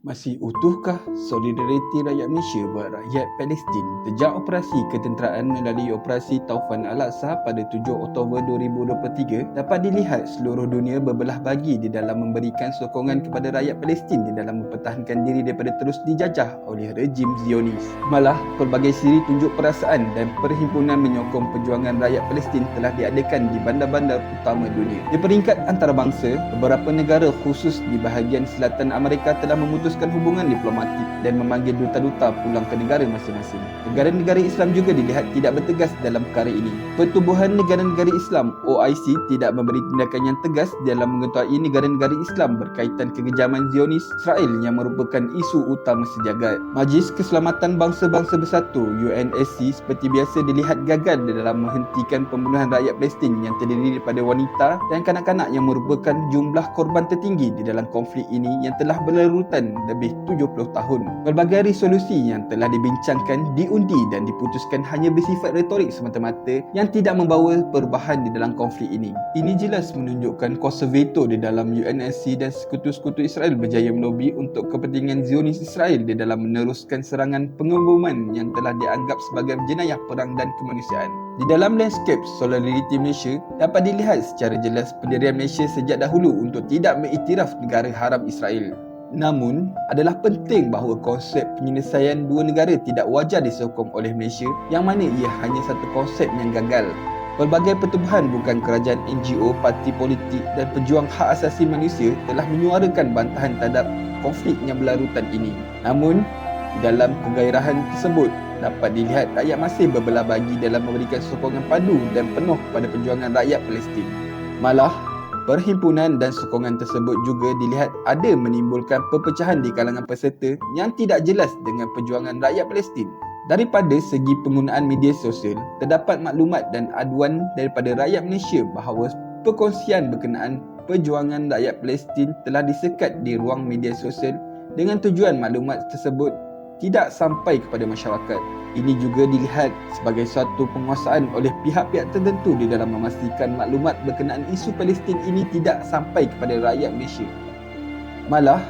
Masih utuhkah solidariti rakyat Malaysia buat rakyat Palestin? Sejak operasi ketenteraan melalui operasi Taufan Al-Aqsa pada 7 Oktober 2023, dapat dilihat seluruh dunia berbelah bagi di dalam memberikan sokongan kepada rakyat Palestin di dalam mempertahankan diri daripada terus dijajah oleh rejim Zionis. Malah, pelbagai siri tunjuk perasaan dan perhimpunan menyokong perjuangan rakyat Palestin telah diadakan di bandar-bandar utama dunia. Di peringkat antarabangsa, beberapa negara khusus di bahagian selatan Amerika telah memutuskan hubungan diplomatik dan memanggil duta-duta pulang ke negara masing-masing. Negara-negara Islam juga dilihat tidak bertegas dalam perkara ini. Pertubuhan Negara-Negara Islam OIC tidak memberi tindakan yang tegas dalam mengetahui negara-negara Islam berkaitan kekejaman Zionis Israel yang merupakan isu utama sejagat. Majlis Keselamatan Bangsa-Bangsa Bersatu UNSC seperti biasa dilihat gagal dalam menghentikan pembunuhan rakyat Palestin yang terdiri daripada wanita dan kanak-kanak yang merupakan jumlah korban tertinggi di dalam konflik ini yang telah berlarutan lebih 70 tahun. Pelbagai resolusi yang telah dibincangkan, diundi dan diputuskan hanya bersifat retorik semata-mata yang tidak membawa perubahan di dalam konflik ini. Ini jelas menunjukkan kuasa veto di dalam UNSC dan sekutu-sekutu Israel berjaya melobi untuk kepentingan Zionis Israel di dalam meneruskan serangan pengeboman yang telah dianggap sebagai jenayah perang dan kemanusiaan. Di dalam landscape solidariti Malaysia, dapat dilihat secara jelas pendirian Malaysia sejak dahulu untuk tidak mengiktiraf negara haram Israel. Namun, adalah penting bahawa konsep penyelesaian dua negara tidak wajar disokong oleh Malaysia, yang mana ia hanya satu konsep yang gagal. Pelbagai pertubuhan bukan kerajaan, NGO, parti politik dan pejuang hak asasi manusia telah menyuarakan bantahan terhadap konflik yang berlarutan ini. Namun, dalam kegairahan tersebut, dapat dilihat rakyat masih berbelah bagi dalam memberikan sokongan padu dan penuh kepada perjuangan rakyat Palestin. Malah, perhimpunan dan sokongan tersebut juga dilihat ada menimbulkan perpecahan di kalangan peserta yang tidak jelas dengan perjuangan rakyat Palestin. Daripada segi penggunaan media sosial, terdapat maklumat dan aduan daripada rakyat Malaysia bahawa perkongsian berkenaan perjuangan rakyat Palestin telah disekat di ruang media sosial dengan tujuan maklumat tersebut tidak sampai kepada masyarakat. Ini juga dilihat sebagai suatu penguasaan oleh pihak-pihak tertentu di dalam memastikan maklumat berkenaan isu Palestin ini tidak sampai kepada rakyat Malaysia. Malah,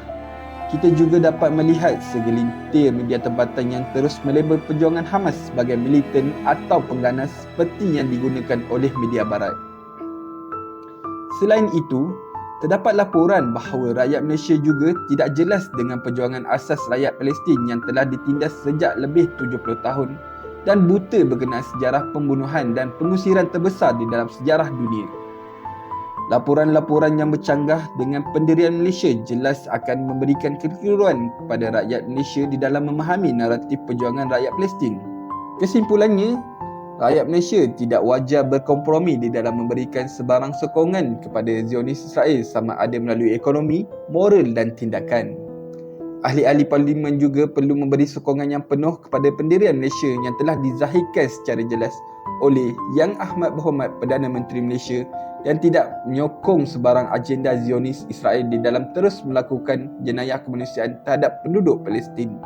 kita juga dapat melihat segelintir media tempatan yang terus melabel perjuangan Hamas sebagai militan atau pengganas seperti yang digunakan oleh media barat. Selain itu, terdapat laporan bahawa rakyat Malaysia juga tidak jelas dengan perjuangan asas rakyat Palestin yang telah ditindas sejak lebih 70 tahun dan buta berkenaan sejarah pembunuhan dan pengusiran terbesar di dalam sejarah dunia. Laporan-laporan yang bercanggah dengan pendirian Malaysia jelas akan memberikan kekeliruan kepada rakyat Malaysia di dalam memahami naratif perjuangan rakyat Palestin. Kesimpulannya, rakyat Malaysia tidak wajar berkompromi di dalam memberikan sebarang sokongan kepada Zionis Israel sama ada melalui ekonomi, moral dan tindakan. Ahli-ahli parlimen juga perlu memberi sokongan yang penuh kepada pendirian Malaysia yang telah dizahirkan secara jelas oleh Yang Amat Berhormat Perdana Menteri Malaysia dan tidak menyokong sebarang agenda Zionis Israel di dalam terus melakukan jenayah kemanusiaan terhadap penduduk Palestin.